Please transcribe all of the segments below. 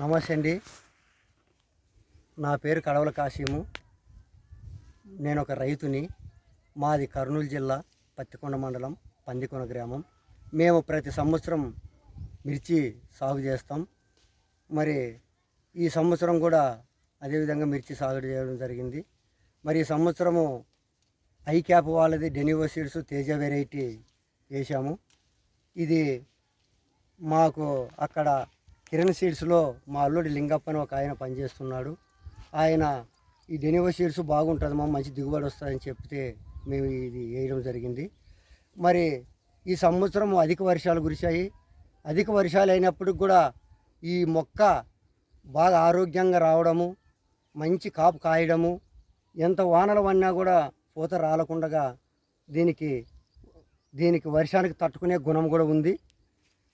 నమస్తే అండి. నా పేరు కడవల కాశీము. నేను ఒక రైతుని. మాది కర్నూలు జిల్లా పత్తికొండ మండలం పందికొన గ్రామం. మేము ప్రతి సంవత్సరం మిర్చి సాగు చేస్తాం. మరి ఈ సంవత్సరం కూడా అదేవిధంగా మిర్చి సాగు చేయడం జరిగింది. మరి ఈ సంవత్సరము ఐక్యాప్ వాళ్ళది డెనివో సీడ్స్ తేజ వెరైటీ వేసాము. ఇది మాకు అక్కడ కిరణ్ సీడ్స్లో మా అల్లుడి లింగప్ప అని ఒక ఆయన పనిచేస్తున్నాడు. ఆయన ఈ డెనివో సీడ్స్ బాగుంటుంది, మా మంచి దిగుబడి వస్తుందని చెప్తే మేము ఇది వేయడం జరిగింది. మరి ఈ సంవత్సరం అధిక వర్షాలు కురిశాయి. అధిక వర్షాలు అయినప్పటికి కూడా ఈ మొక్క బాగా ఆరోగ్యంగా రావడము, మంచి కాపు కాయడము, ఎంత వానలు పడినా కూడా పూత రాలకుండా దీనికి వర్షానికి తట్టుకునే గుణం కూడా ఉంది.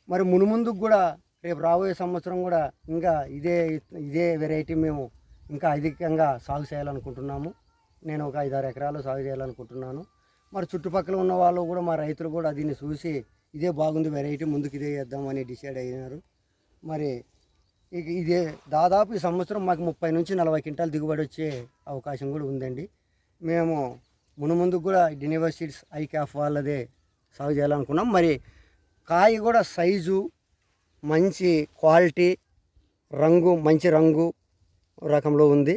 మరి మునుముందుకు కూడా రేపు రాబోయే సంవత్సరం కూడా ఇంకా ఇదే వెరైటీ మేము ఇంకా అధికంగా సాగు చేయాలనుకుంటున్నాము. నేను ఒక 5-6 ఎకరాలు సాగు చేయాలనుకుంటున్నాను. మరి చుట్టుపక్కల ఉన్న వాళ్ళు కూడా, మా రైతులు కూడా దీన్ని చూసి ఇదే బాగుంది వెరైటీ, ముందుకు ఇదే చేద్దామని డిసైడ్ అయినారు. మరి ఇదే దాదాపు ఈ సంవత్సరం మాకు 30 నుంచి 40 క్వింటాల్ దిగుబడి వచ్చే అవకాశం కూడా ఉందండి. మేము మునుముందుకు కూడా డెనివో సీడ్స్ ఐక్యాప్ వాళ్ళదే సాగు చేయాలనుకున్నాం. మరి కాయ కూడా సైజు, మంచి క్వాలిటీ, మంచి రంగు రకంలో ఉంది.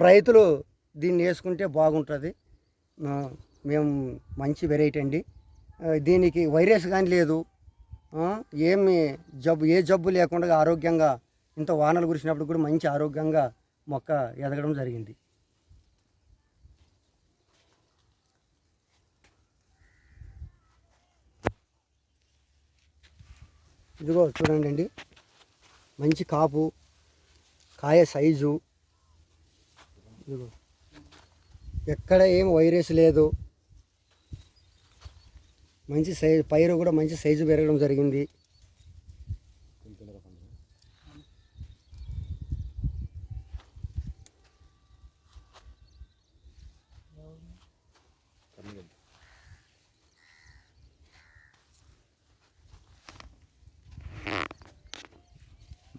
రైతులు దీన్ని వేసుకుంటే బాగుంటుంది. మేము మంచి వెరైటీ అండి. దీనికి వైరస్ కానీ లేదు, ఏ జబ్బు లేకుండా ఆరోగ్యంగా, ఇంత వానలు కురిసినప్పుడు కూడా మంచి ఆరోగ్యంగా మొక్క ఎదగడం జరిగింది. ఇదిగో చూడండి అండి, మంచి కాపు, కాయ సైజు, ఇదిగో ఎక్కడ ఏం వైరస్ లేదు, మంచి సైజు, పైరు కూడా మంచి సైజు పెరగడం జరిగింది.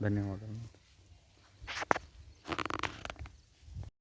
ధన్యవాదాలు.